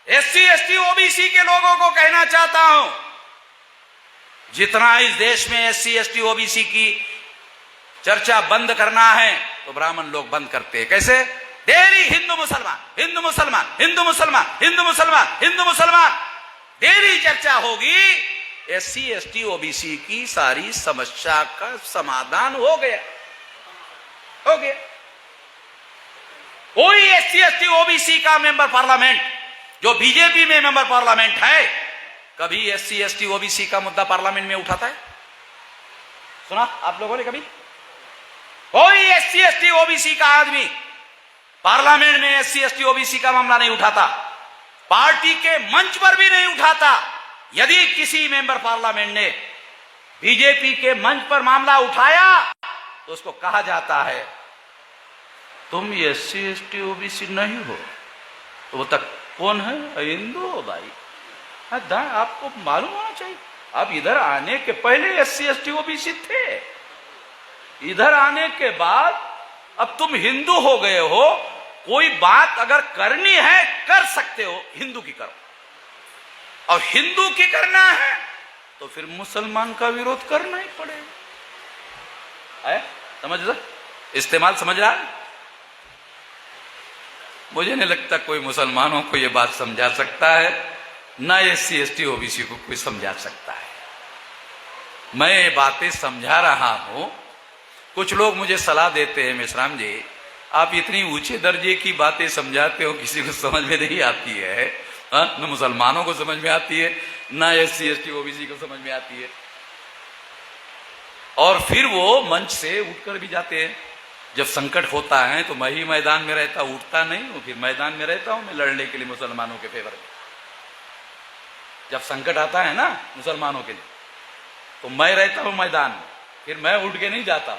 SC ST OBC के लोगों को कहना चाहता हूं, जितना इस देश में एससी एसटी ओबीसी की चर्चा बंद करना है तो ब्राह्मण लोग बंद करते हैं। कैसे? डेली हिंदू मुसलमान, हिंदू मुसलमान, हिंदू मुसलमान, हिंदू मुसलमान, हिंदू मुसलमान, डेली चर्चा होगी। एससी एसटी ओबीसी की सारी समस्या का समाधान हो गया, हो गया। कोई एससी एसटी ओबीसी का मेंबर पार्लियामेंट जो बीजेपी में मेंबर पार्लियामेंट है, कभी एससी एसटी ओबीसी का मुद्दा पार्लियामेंट में उठाता है? सुना आप लोगों ने कभी? कोई एससी एसटी ओबीसी का आदमी पार्लियामेंट में एससी एसटी ओबीसी का मामला नहीं उठाता, पार्टी के मंच पर भी नहीं उठाता। यदि किसी मेंबर पार्लियामेंट ने बीजेपी के मंच पर मामला उठाया तो उसको कहा जाता है तुम एससी एसटी ओबीसी नहीं हो। तो वो तक कौन है? हिंदू हो भाई। आपको मालूम होना चाहिए, आप इधर आने के पहले एससी एसटी ओबीसी थे, इधर आने के बाद अब तुम हिंदू हो गए हो। कोई बात अगर करनी है कर सकते हो, हिंदू की करो, और हिंदू की करना है तो फिर मुसलमान का विरोध करना ही पड़ेगा। समझ रहा? इस्तेमाल समझ रहा है? मुझे नहीं लगता कोई मुसलमानों को यह बात समझा सकता है, ना एससी एसटी ओबीसी को कोई समझा सकता है। मैं ये बातें समझा रहा हूं। कुछ लोग मुझे सलाह देते हैं, मेश्राम जी आप इतनी ऊंचे दर्जे की बातें समझाते हो, किसी को समझ में नहीं आती है। न मुसलमानों को समझ में आती है, ना एससी एसटी ओबीसी को समझ में आती है। और फिर वो मंच से उठकर भी जाते हैं। जब संकट होता है तो मैं ही मैदान में रहता, उठता नहीं हूं, फिर मैदान में रहता हूं मैं लड़ने के लिए मुसलमानों के फेवर में। जब संकट आता है ना मुसलमानों के लिए तो मैं रहता हूं मैदान में, फिर मैं उठ के नहीं जाता।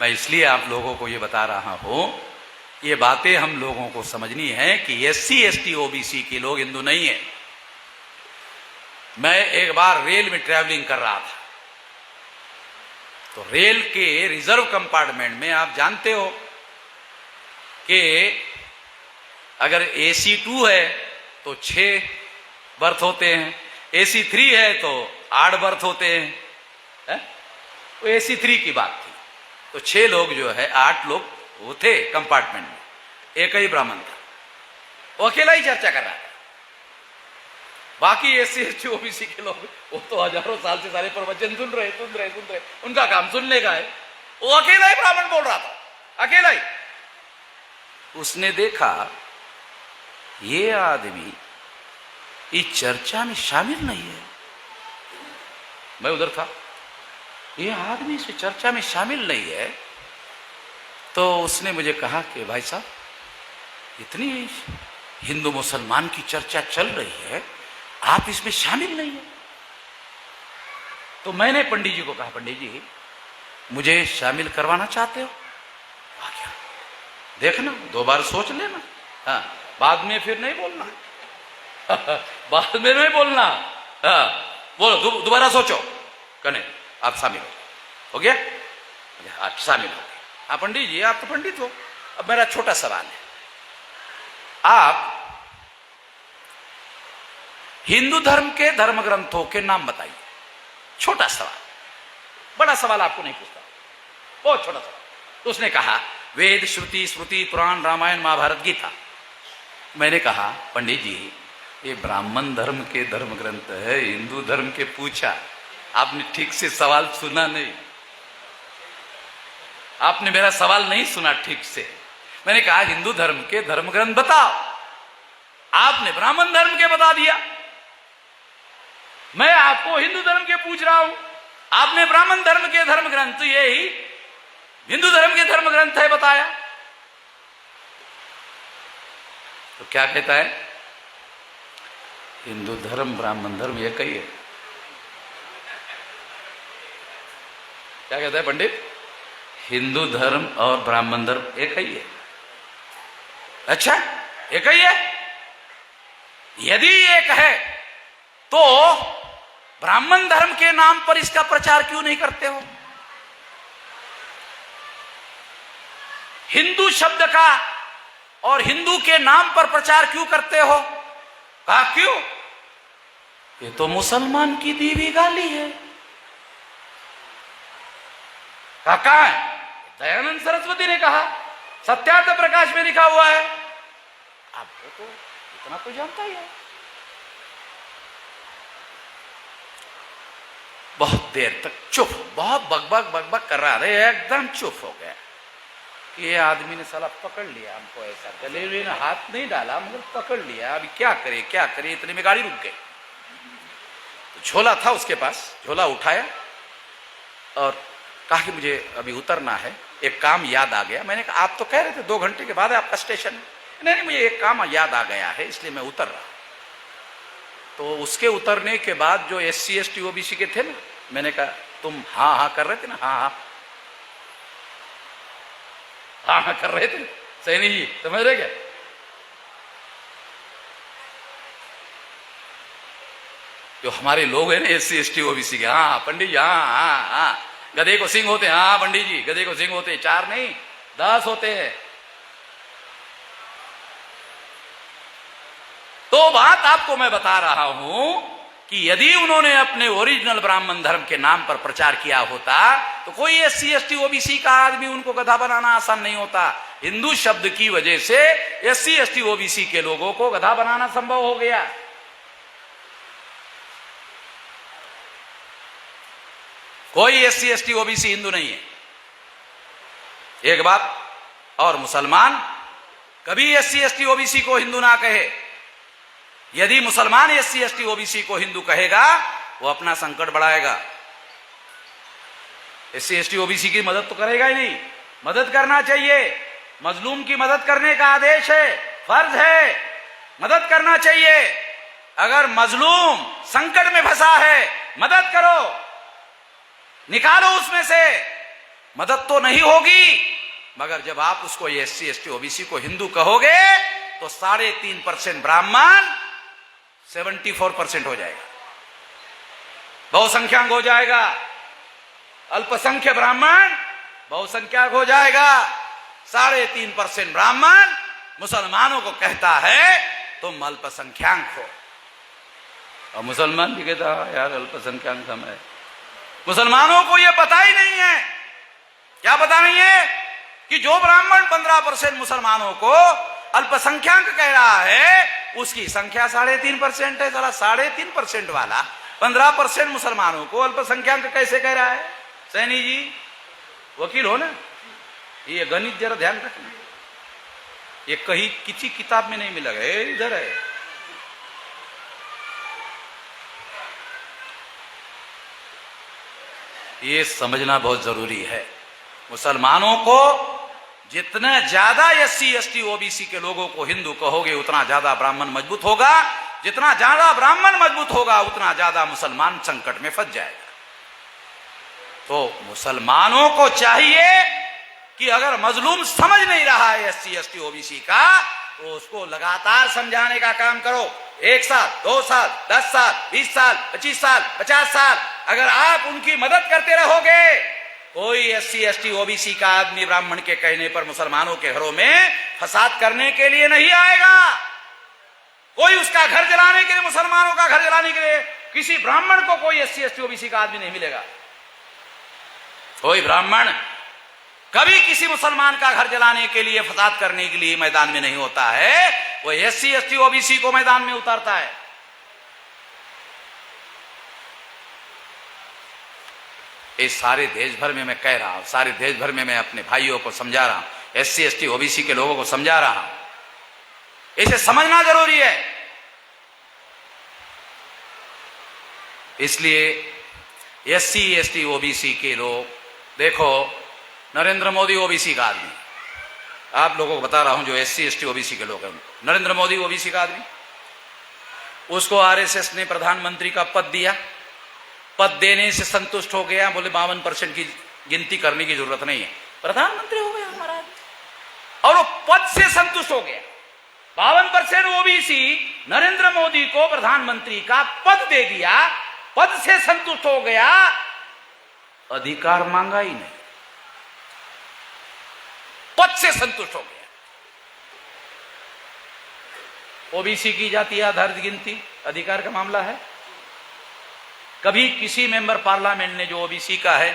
मैं इसलिए आप लोगों को ये बता रहा हूं, ये बातें हम लोगों को समझनी है कि एससी एसटी ओबीसी के लोग हिंदू नहीं है। मैं एक बार रेल में ट्रैवलिंग कर रहा था, तो रेल के रिजर्व कंपार्टमेंट में आप जानते हो कि अगर एसी 2 है तो 6 बर्थ होते हैं, एसी 3 है तो 8 बर्थ होते हैं। तो एसी 3 की बात थी, तो 6 लोग जो है 8 लोग वो थे कंपार्टमेंट में, एक ही ब्राह्मण था, वो अकेला ही चर्चा कर रहा था। बाकी एससी एसटी ओबीसी के लोग वो तो हजारों साल से सारे प्रवचन सुन रहे, उनका काम सुनने का है। वो अकेला ही ब्राह्मण बोल रहा था, अकेला ही। उसने देखा ये आदमी इस चर्चा में शामिल नहीं है। मैं उधर था, ये आदमी इस चर्चा में शामिल नहीं है। तो उसने मुझे कहा कि भाई साहब इतनी हिंदू मुसलमान की चर्चा चल रही है, आप इसमें शामिल नहीं है। तो मैंने पंडित जी को कहा, पंडित जी मुझे शामिल करवाना चाहते हो? क्या देखना, 2 बार सोच लेना, हाँ बाद में फिर नहीं बोलना। बाद में नहीं बोलना, हाँ बोलो दोबारा सोचो, कने आप शामिल हो गया? आप शामिल हो गए। हाँ पंडित जी आप तो पंडित हो। अब मेरा छोटा सवाल है, आप हिंदू धर्म के धर्म ग्रंथों के नाम बताइए। छोटा सवाल, बड़ा सवाल आपको नहीं पूछता, बहुत छोटा सवाल। तो उसने कहा वेद श्रुति स्मृति पुराण रामायण महाभारत गीता। मैंने कहा पंडित जी ये ब्राह्मण धर्म के धर्म ग्रंथ है, हिंदू धर्म के पूछा, आपने ठीक से सवाल सुना नहीं, आपने मेरा सवाल नहीं सुना ठीक से। मैंने कहा हिंदू धर्म के धर्म ग्रंथ बताओ, आपने ब्राह्मण धर्म के बता दिया। मैं आपको हिंदू धर्म के पूछ रहा हूं, आपने ब्राह्मण धर्म के धर्म ग्रंथ यही हिंदू धर्म के धर्म ग्रंथ है बताया। तो क्या कहता है? हिंदू धर्म ब्राह्मण धर्म एक ही है। क्या कहता है पंडित? हिंदू धर्म और ब्राह्मण धर्म एक ही है। अच्छा एक ही है? यदि एक है तो ब्राह्मण धर्म के नाम पर इसका प्रचार क्यों नहीं करते हो? हिंदू शब्द का और हिंदू के नाम पर प्रचार क्यों करते हो? कहा क्यों? ये तो मुसलमान की दी हुई गाली है। कहा है? दयानंद सरस्वती ने कहा, सत्यार्थ प्रकाश में लिखा हुआ है। आप तो इतना तो जानता ही है। बहुत देर तक चुप, बहुत बकबक बकबक कर रहा था, एकदम चुप हो गया। ये आदमी ने साला पकड़ लिया हमको, ऐसा गले में हाथ नहीं डाला मगर पकड़ लिया। अभी क्या करे क्या करे, इतने में गाड़ी रुक गई। तो झोला था उसके पास, झोला उठाया और कहा कि मुझे अभी उतरना है, एक काम याद आ गया। मैंने कहा आप तो कह रहे थे 2 घंटे के बाद है आपका स्टेशन। नहीं, मुझे एक काम याद आ गया है इसलिए मैं उतर रहा। तो उसके उतरने के बाद जो SC ST OBC के थे ना, मैंने कहा तुम हाँ हाँ कर रहे थे ना, हाँ हाँ हाँ हाँ कर रहे थे सैनी जी, समझ रहे क्या? जो हमारे लोग हैं ना SC ST OBC के, हाँ पंडित जी, हाँ हाँ हाँ, गधे को सिंह होते हैं, हाँ पंडित जी गधे को सिंह होते हैं, 4 नहीं 10 होते हैं। तो बात आपको मैं बता रहा हूं कि यदि उन्होंने अपने ओरिजिनल ब्राह्मण धर्म के नाम पर प्रचार किया होता तो कोई SC ST OBC का आदमी उनको गधा बनाना आसान नहीं होता। हिंदू शब्द की वजह से SC ST OBC के लोगों को गधा बनाना संभव हो गया। कोई SC ST OBC हिंदू नहीं है। एक बात और, मुसलमान कभी SC ST OBC को हिंदू ना कहे। यदि मुसलमान SC ST OBC को हिंदू कहेगा वो अपना संकट बढ़ाएगा। SC ST OBC की मदद तो करेगा ही नहीं। मदद करना चाहिए, मजलूम की मदद करने का आदेश है, फर्ज है, मदद करना चाहिए। अगर मजलूम संकट में फंसा है मदद करो, निकालो उसमें से। मदद तो नहीं होगी, मगर जब आप उसको SC ST OBC को हिंदू कहोगे तो 3.5% ब्राह्मण 74% हो जाएगा, बहुसंख्यक हो जाएगा। अल्पसंख्यक ब्राह्मण बहुसंख्यक हो जाएगा। 3.5% ब्राह्मण मुसलमानों को कहता है तुम अल्पसंख्यक हो, और मुसलमान भी कहता है यार अल्पसंख्यक हम है। मुसलमानों को यह पता ही नहीं है। क्या पता नहीं है कि जो ब्राह्मण 15% मुसलमानों को अल्पसंख्यक कह रहा है उसकी संख्या 3.5% है। साला 3.5% वाला 15% मुसलमानों को अल्पसंख्यक कैसे कह रहा है? सैनी जी वकील हो ना, ये गणित जरा ध्यान रखना, ये कहीं किसी किताब में नहीं मिलेगा, इधर है। ये समझना बहुत जरूरी है। मुसलमानों को जितना ज्यादा SC ST OBC के लोगों को हिंदू कहोगे उतना ज्यादा ब्राह्मण मजबूत होगा। जितना ज्यादा ब्राह्मण मजबूत होगा उतना ज्यादा मुसलमान संकट में फंस जाएगा। तो मुसलमानों को चाहिए कि अगर मजलूम समझ नहीं रहा है SC ST OBC का तो उसको लगातार समझाने का काम करो। 1 साल, 2 साल, 10 साल, 20 साल, 25 साल, 50 साल अगर आप उनकी मदद करते रहोगे, कोई SC ST OBC का आदमी ब्राह्मण के कहने पर मुसलमानों के घरों में फसाद करने के लिए नहीं आएगा। कोई उसका घर जलाने के लिए, मुसलमानों का घर जलाने के लिए किसी ब्राह्मण को कोई SC ST OBC का आदमी नहीं मिलेगा। कोई ब्राह्मण कभी किसी मुसलमान का घर जलाने के लिए, फसाद करने के लिए मैदान में नहीं होता है। वो SC ST OBC को मैदान में उतारता है। इस सारे देश भर में मैं कह रहा हूं, सारे देश भर में मैं अपने भाइयों को समझा रहा हूं, SC ST OBC के लोगों को समझा रहा हूं। इसे समझना जरूरी है। इसलिए SC ST OBC के लोग, देखो नरेंद्र मोदी OBC का आदमी, आप लोगों को बता रहा हूं जो SC ST OBC के लोग हैं, नरेंद्र मोदी OBC का आदमी, उसको RSS ने प्रधानमंत्री का पद दिया। पद देने से संतुष्ट हो गया, बोले 52% की गिनती करने की जरूरत नहीं है, प्रधानमंत्री हो गया हमारा, और वो पद से संतुष्ट हो गया। 52% OBC नरेंद्र मोदी को प्रधानमंत्री का पद दे दिया, पद से संतुष्ट हो गया, अधिकार मांगा ही नहीं, पद पद से संतुष्ट हो गया। ओबीसी की जाति आधारित गिनती अधिकार का मामला है। कभी किसी मेंबर पार्लियामेंट ने जो ओबीसी का है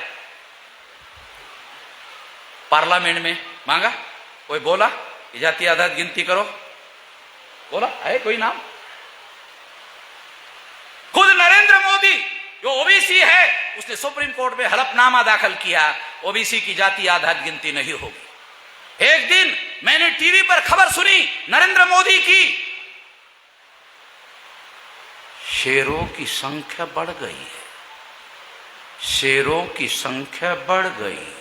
पार्लियामेंट में मांगा? कोई बोला कि जाति आधारित गिनती करो? बोला है कोई नाम? खुद नरेंद्र मोदी जो ओबीसी है उसने सुप्रीम कोर्ट में हलफनामा दाखिल किया, ओबीसी की जाति आधारित गिनती नहीं होगी। एक दिन मैंने टीवी पर खबर सुनी नरेंद्र मोदी की, शेरों की संख्या बढ़ गई है, शेरों की संख्या बढ़ गई है।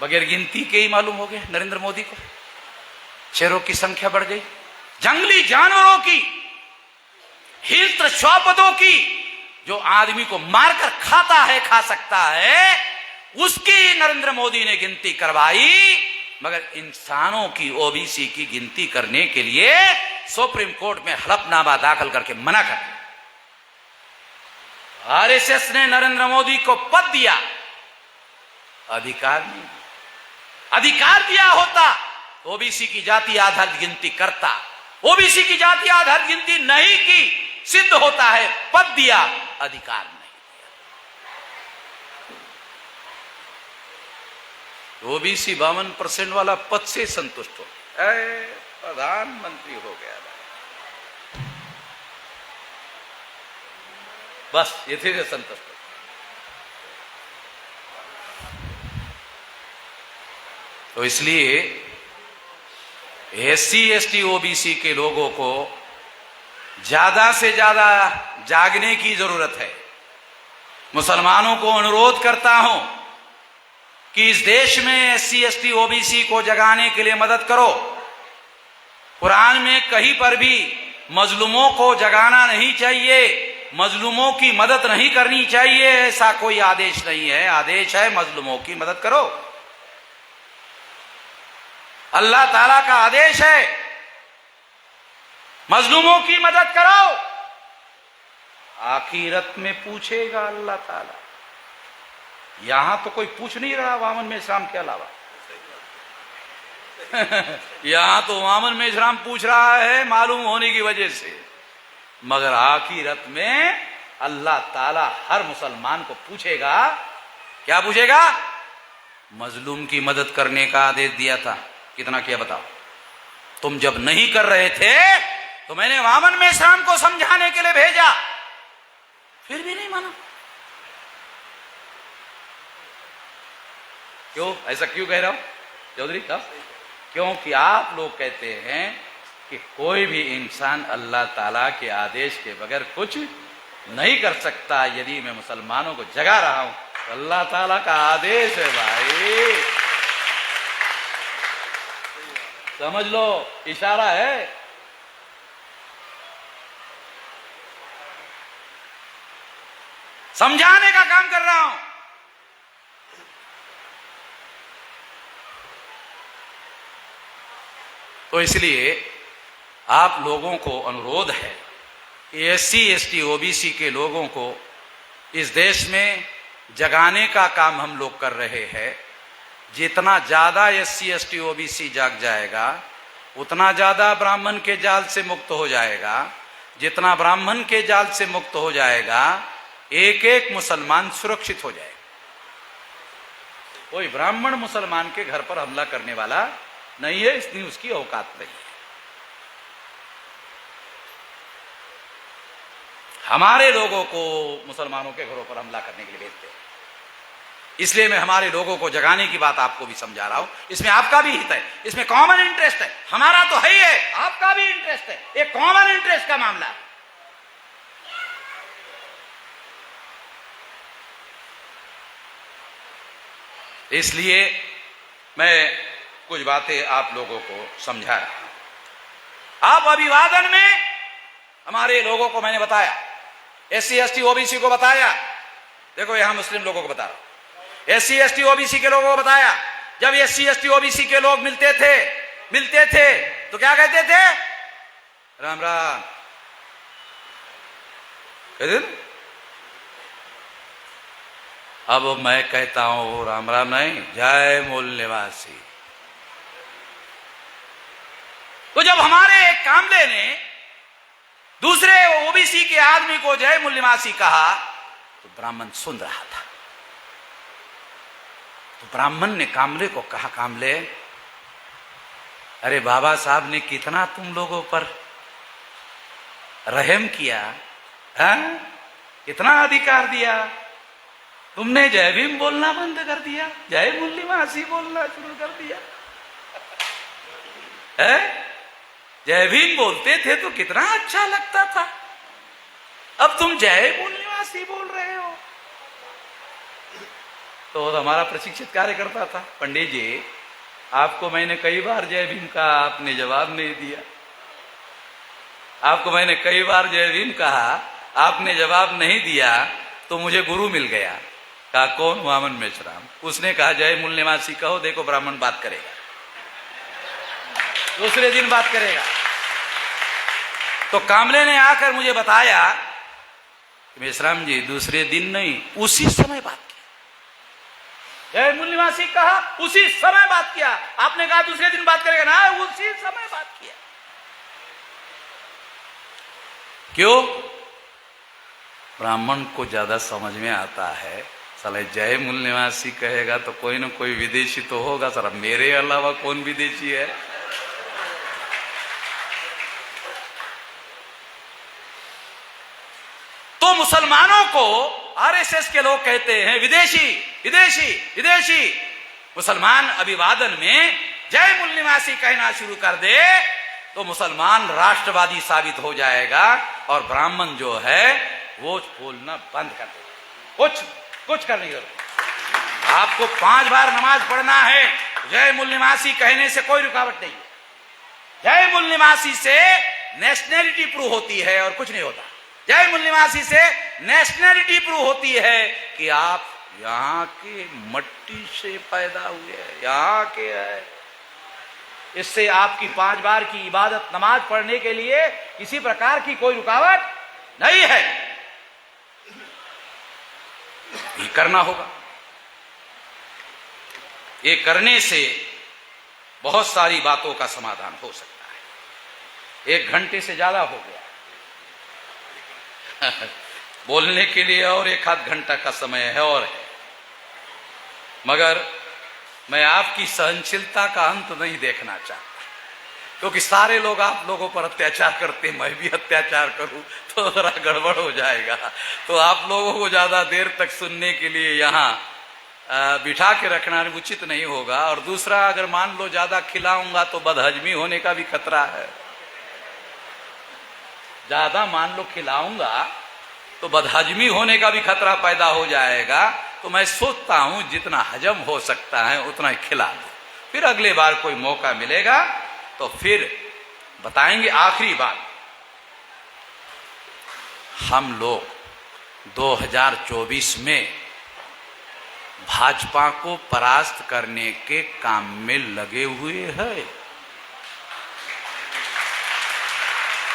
बगैर गिनती के ही मालूम हो गया नरेंद्र मोदी को शेरों की संख्या बढ़ गई। जंगली जानवरों की, हिंस्र श्वापदों की, जो आदमी को मारकर खाता है, खा सकता है, उसकी नरेंद्र मोदी ने गिनती करवाई। मगर इंसानों की, ओबीसी की गिनती करने के लिए सुप्रीम कोर्ट में हलफनामा दाखिल करके मना कर दिया। आरएसएस ने नरेंद्र मोदी को पद दिया, अधिकार नहीं। अधिकार दिया होता ओबीसी की जाति आधारित गिनती करता। ओबीसी की जाति आधारित गिनती नहीं की, सिद्ध होता है पद दिया, अधिकार नहीं दिया। ओबीसी 52% वाला पद से संतुष्ट हो गया, प्रधानमंत्री हो गया, बस ये थे संतुष्ट। तो इसलिए एससी एसटी ओबीसी के लोगों को ज्यादा से ज्यादा जागने की जरूरत है। मुसलमानों को अनुरोध करता हूं कि इस देश में एससी एसटी ओबीसी को जगाने के लिए मदद करो। कुरान में कहीं पर भी मजलूमों को जगाना नहीं चाहिए, मजलूमों की मदद नहीं करनी चाहिए, ऐसा कोई आदेश नहीं है। आदेश है मजलूमों की मदद करो। अल्लाह ताला का आदेश है मजलूमों की मदद करो। आखिरत में पूछेगा अल्लाह ताला। यहां तो कोई पूछ नहीं रहा वामन मेश्राम के अलावा। यहां तो वामन मेश्राम पूछ रहा है मालूम होने की वजह से, मगर आखिरत में अल्लाह ताला हर मुसलमान को पूछेगा। क्या पूछेगा? मजलूम की मदद करने का आदेश दिया था, कितना किया बताओ? तुम जब नहीं कर रहे थे तो मैंने वामन मेश्राम को समझाने के लिए भेजा, फिर भी नहीं माना। क्यों? ऐसा क्यों कह रहा हूं चौधरी साहब? क्योंकि आप लोग कहते हैं कि कोई भी इंसान अल्लाह ताला के आदेश के बगैर कुछ नहीं कर सकता। यदि मैं मुसलमानों को जगा रहा हूं तो अल्लाह ताला का आदेश है भाई, समझ लो, इशारा है। समझाने का काम कर रहा हूं। तो इसलिए आप लोगों को अनुरोध है कि एससी एसटी ओबीसी के लोगों को इस देश में जगाने का काम हम लोग कर रहे हैं। जितना ज्यादा एससी एसटी ओबीसी जाग जाएगा उतना ज्यादा ब्राह्मण के जाल से मुक्त हो जाएगा। जितना ब्राह्मण के जाल से मुक्त हो जाएगा एक एक मुसलमान सुरक्षित हो जाएगा। कोई ब्राह्मण मुसलमान के घर पर हमला करने वाला नहीं है, इसलिए उसकी औकात नहीं है। हमारे लोगों को मुसलमानों के घरों पर हमला करने के लिए भेजते हैं। इसलिए मैं हमारे लोगों को जगाने की बात आपको भी समझा रहा हूं। इसमें आपका भी हित है, इसमें कॉमन इंटरेस्ट है। हमारा तो है ही है, आपका भी इंटरेस्ट है। एक कॉमन इंटरेस्ट का मामला है। इसलिए मैं कुछ बातें आप लोगों को समझा रहा हूं। आप अभिवादन में हमारे लोगों को मैंने बताया, एससी एसटी ओबीसी को बताया। देखो यहां मुस्लिम लोगों को बता रहा हूं, एससी एसटी ओबीसी के लोगों को बताया। जब एससी एसटी ओबीसी के लोग मिलते थे तो क्या कहते थे? राम राम कहते थे। अब मैं कहता हूं राम राम नहीं, जय मूल निवासी। तो जब हमारे एक कामले ने दूसरे ओबीसी के आदमी को जय मूल निवासी कहा तो ब्राह्मण सुन रहा था। तो ब्राह्मण ने कामले को कहा, कामले, अरे बाबा साहब ने कितना तुम लोगों पर रहम किया, कितना अधिकार दिया, तुमने जय भीम बोलना बंद कर दिया, जय मूल निवासी बोलना शुरू कर दिया है? जय भीम बोलते थे तो कितना अच्छा लगता था, अब तुम जय मूल निवासी बोल रहे हो। तो हमारा प्रशिक्षित कार्यकर्ता था, पंडित जी आपको मैंने कई बार जय भीम कहा, आपने जवाब नहीं दिया। आपको मैंने कई बार जय भीम कहा, आपने जवाब नहीं दिया, तो मुझे गुरु मिल गया। कहा कौन? वामन मेश्राम। उसने कहा जय मूल निवासी कहो, देखो ब्राह्मण बात करेगा, दूसरे दिन बात करेगा। तो कामले ने आकर मुझे बताया कि मेश्राम जी दूसरे दिन नहीं, उसी समय बात किया। जय मूल निवासी कहा, उसी समय बात किया। आपने कहा दूसरे दिन बात करेगा ना, उसी समय बात किया। क्यों? ब्राह्मण को ज्यादा समझ में आता है, साले जय मूल निवासी कहेगा तो कोई ना कोई विदेशी तो होगा, सर मेरे अलावा कौन विदेशी है? तो मुसलमानों को आरएसएस के लोग कहते हैं विदेशी विदेशी विदेशी। मुसलमान अभिवादन में जय मूल निवासी कहना शुरू कर दे तो मुसलमान राष्ट्रवादी साबित हो जाएगा, और ब्राह्मण जो है वो बोलना बंद कर देगा। कुछ करने की जरूरत। आपको 5 बार नमाज पढ़ना है, जय मूल निवासी कहने से कोई रुकावट नहीं है। जय मूल निवासी से नेशनैलिटी प्रूव होती है और कुछ नहीं होता। जय मूल निवासी से नेशनैलिटी प्रूव होती है कि आप यहाँ के मट्टी से पैदा हुए हैं, यहाँ के है। इससे आपकी 5 बार की इबादत नमाज पढ़ने के लिए किसी प्रकार की कोई रुकावट नहीं है। ये करना होगा। ये करने से बहुत सारी बातों का समाधान हो सकता है। 1 घंटे से ज्यादा हो गया बोलने के लिए, और 1 आध घंटा का समय है और है, मगर मैं आपकी सहनशीलता का अंत नहीं देखना चाहता, क्योंकि सारे लोग आप लोगों पर अत्याचार करते, मैं भी अत्याचार करूं तो जरा गड़बड़ हो जाएगा। तो आप लोगों को ज्यादा देर तक सुनने के लिए यहाँ बिठा के रखना उचित नहीं होगा। और दूसरा, अगर मान लो ज्यादा खिलाऊंगा तो बदहजमी होने का भी खतरा है। ज्यादा मान लो खिलाऊंगा तो बदहजमी होने का भी खतरा पैदा हो जाएगा। तो मैं सोचता हूं जितना हजम हो सकता है उतना ही खिला दो, फिर अगले बार कोई मौका मिलेगा तो फिर बताएंगे। आखिरी बात, हम लोग 2024 में भाजपा को परास्त करने के काम में लगे हुए हैं।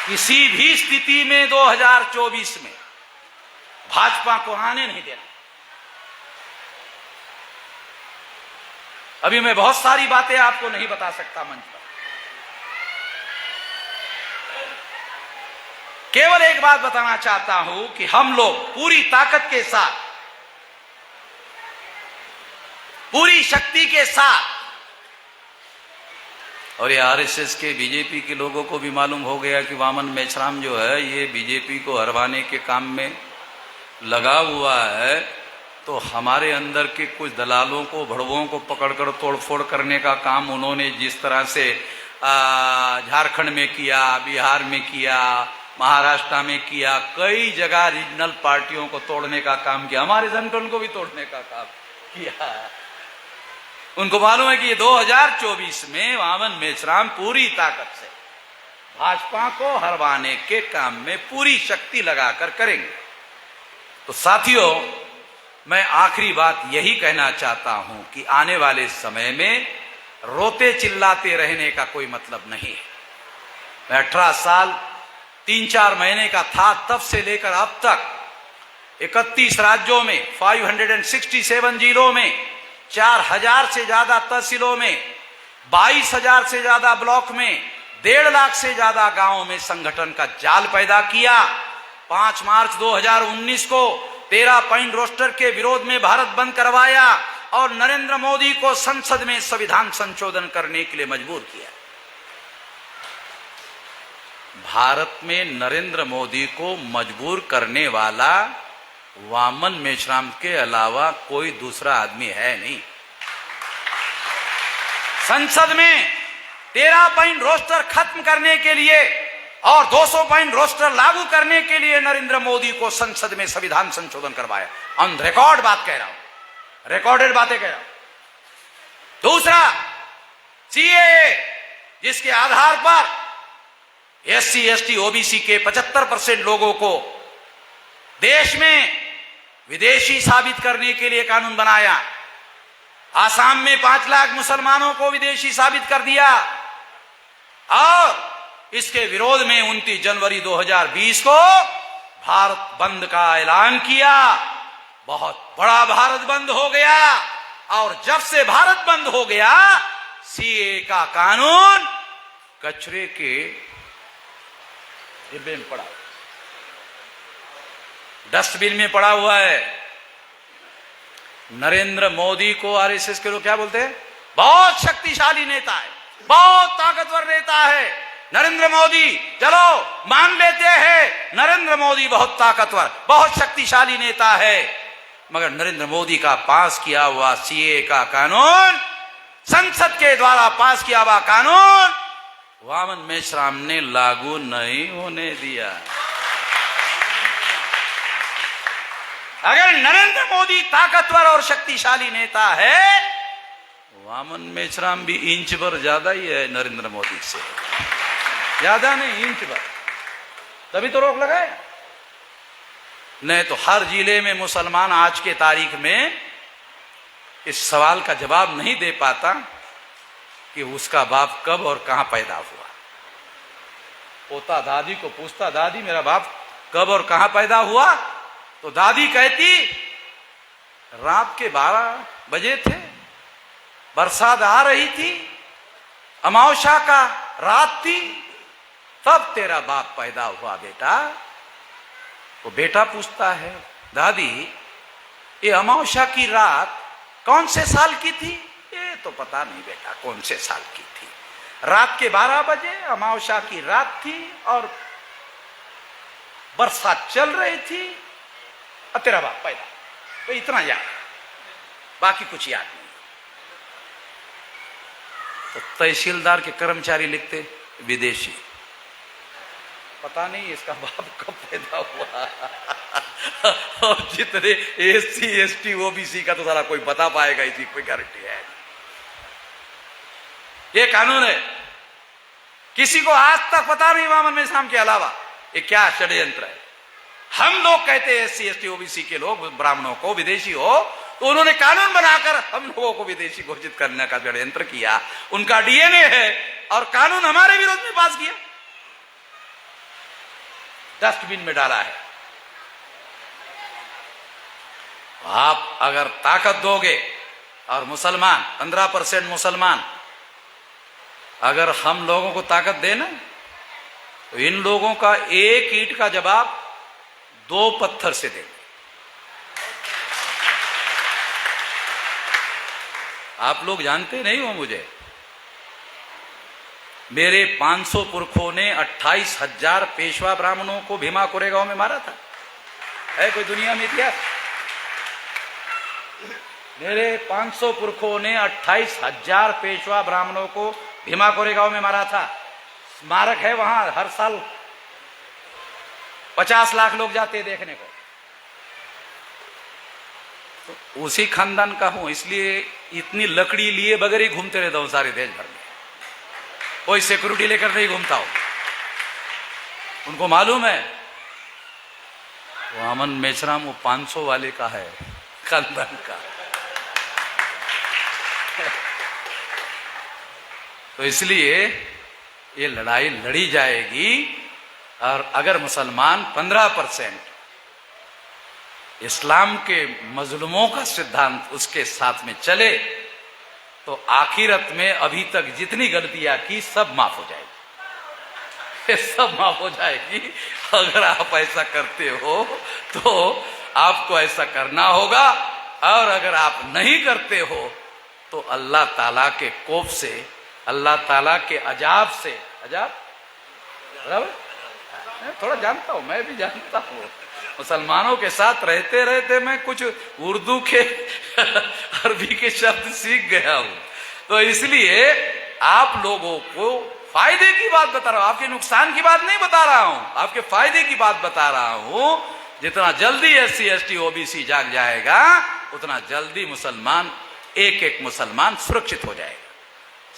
किसी भी स्थिति में 2024 में भाजपा को आने नहीं देना। अभी मैं बहुत सारी बातें आपको नहीं बता सकता मंच पर। केवल एक बात बताना चाहता हूं कि हम लोग पूरी ताकत के साथ, पूरी शक्ति के साथ, और ये आरएसएस के बीजेपी के लोगों को भी मालूम हो गया कि वामन मेश्राम जो है ये बीजेपी को हरवाने के काम में लगा हुआ है, तो हमारे अंदर के कुछ दलालों को, भड़वों को पकड़कर तोड़फोड़ करने का काम उन्होंने जिस तरह से झारखंड में किया, बिहार में किया, महाराष्ट्र में किया, कई जगह रीजनल पार्टियों को तोड़ने का काम किया, हमारे संगठन को भी तोड़ने का काम किया। उनको मालूम है कि ये 2024 में वामन मेश्राम पूरी ताकत से भाजपा को हरवाने के काम में पूरी शक्ति लगाकर करेंगे। तो साथियों, मैं आखिरी बात यही कहना चाहता हूं कि आने वाले समय में रोते चिल्लाते रहने का कोई मतलब नहीं है। मैं 18 साल 3-4 महीने का था, तब से लेकर अब तक 31 राज्यों में, 567 जिलों में, 4000 से ज्यादा तहसीलों में, 22,000 से ज्यादा ब्लॉक में, 1.5 लाख से ज्यादा गांवों में संगठन का जाल पैदा किया। 5 मार्च 2019 को 13 पॉइंट रोस्टर के विरोध में भारत बंद करवाया और नरेंद्र मोदी को संसद में संविधान संशोधन करने के लिए मजबूर किया। भारत में नरेंद्र मोदी को मजबूर करने वाला वामन मेश्राम के अलावा कोई दूसरा आदमी है नहीं। संसद में 13 पॉइंट रोस्टर खत्म करने के लिए और 200 पॉइंट रोस्टर लागू करने के लिए नरेंद्र मोदी को संसद में संविधान संशोधन करवाया। ऑन रिकॉर्ड बात कह रहा हूं, रिकॉर्डेड बातें कह रहा हूं। दूसरा, सीएए, जिसके आधार पर एससी, एसटी, ओबीसी के 75% लोगों को देश में विदेशी साबित करने के लिए कानून बनाया। आसाम में 5 लाख मुसलमानों को विदेशी साबित कर दिया और इसके विरोध में 29 जनवरी 2020 को भारत बंद का ऐलान किया। बहुत बड़ा भारत बंद हो गया और जब से भारत बंद हो गया, सीए का कानून कचरे के डिब्बे में पड़ा, डस्टबिन में पड़ा हुआ है। नरेंद्र मोदी को आरएसएस के लोग क्या बोलते हैं? बहुत शक्तिशाली नेता है, बहुत ताकतवर नेता है नरेंद्र मोदी। चलो मान लेते हैं नरेंद्र मोदी बहुत ताकतवर, बहुत शक्तिशाली नेता है, मगर नरेंद्र मोदी का पास किया हुआ सीए का कानून, संसद के द्वारा पास किया हुआ कानून वामन मेश्राम ने लागू नहीं होने दिया। अगर नरेंद्र मोदी ताकतवर और शक्तिशाली नेता है, वामन मेश्राम भी इंच भर ज्यादा ही है नरेंद्र मोदी से, ज्यादा नहीं, इंच भर, तभी तो रोक लगाए। नहीं तो हर जिले में मुसलमान आज के तारीख में इस सवाल का जवाब नहीं दे पाता कि उसका बाप कब और कहां पैदा हुआ। पोता दादी को पूछता, दादी मेरा बाप कब और कहां पैदा हुआ, तो दादी कहती रात के 12 बजे थे, बरसात आ रही थी, अमावस्या का रात थी, तब तेरा बाप पैदा हुआ बेटा। वो बेटा पूछता है, दादी ये अमावस्या की रात कौन से साल की थी? ये तो पता नहीं बेटा कौन से साल की थी, रात के 12 बजे अमावस्या की रात थी और बरसात चल रही थी और तेरा बाप पैदा। तो इतना याद, बाकी कुछ याद नहीं। तो तहसीलदार के कर्मचारी लिखते विदेशी, पता नहीं इसका बाप कब पैदा हुआ। और जितने एससी, एसटी, ओबीसी का तो सारा कोई बता पाएगा, इसी कोई गारंटी है। ये कानून है, किसी को आज तक पता नहीं वामन मेश्राम के अलावा ये क्या षड्यंत्र है। हम लोग कहते हैं एससी, एसटी, ओबीसी के लोग ब्राह्मणों को विदेशी हो, तो उन्होंने कानून बनाकर हम लोगों को विदेशी घोषित करने का षड्यंत्र किया। उनका डीएनए है और कानून हमारे विरोध में पास किया, डस्टबिन में डाला है। आप अगर ताकत दोगे और मुसलमान 15% मुसलमान अगर हम लोगों को ताकत देना, तो इन लोगों का एक ईंट का जवाब 2 पत्थर से देंगे। आप लोग जानते नहीं हो मुझे, मेरे 500 पुरखों ने 28,000 पेशवा ब्राह्मणों को भीमा कोरेगांव में मारा था। है कोई दुनिया में इतिहास? मेरे 500 पुरखों ने 28,000 पेशवा ब्राह्मणों को भीमा कोरेगांव में मारा था। स्मारक है वहां, हर साल 50 लाख लोग जाते देखने को। तो उसी खानदान का हूं, इसलिए इतनी लकड़ी लिए बगैर ही घूमते रहता हूं सारे देश भर में, कोई सिक्योरिटी लेकर नहीं घूमता हूं। उनको मालूम है वामन मेश्राम वो 500 वाले का है, खानदान का। तो इसलिए ये लड़ाई लड़ी जाएगी। और अगर मुसलमान 15% इस्लाम के मजलूमों का सिद्धांत उसके साथ में चले तो आखिरत में अभी तक जितनी गलतियां की सब माफ हो जाएगी, सब माफ हो जाएगी। अगर आप ऐसा करते हो तो आपको ऐसा करना होगा, और अगर आप नहीं करते हो तो अल्लाह ताला के कोप से, अल्लाह ताला के अजाब से, अजाब बराबर थोड़ा जानता हूं, मैं भी जानता हूं, मुसलमानों के साथ रहते रहते मैं कुछ उर्दू के अरबी के शब्द सीख गया हूं, तो इसलिए आप लोगों को फायदे की बात बता रहा हूं, आपके नुकसान की बात नहीं बता रहा हूं, आपके फायदे की बात बता रहा हूं। जितना जल्दी SC ST OBC जाग जाएगा उतना जल्दी मुसलमान, एक एक मुसलमान सुरक्षित हो जाएगा।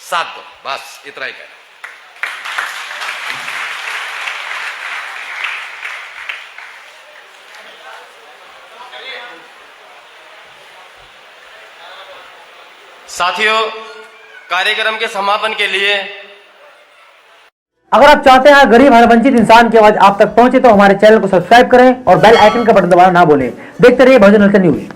साथ दो, बस इतना ही कहना। साथियों, कार्यक्रम के समापन के लिए अगर आप चाहते हैं गरीब हर वंचित इंसान की आवाज आप तक पहुंचे तो हमारे चैनल को सब्सक्राइब करें और बेल आइकन का बटन दबाना ना भूलें। देखते रहिए बहुजन हलचल न्यूज।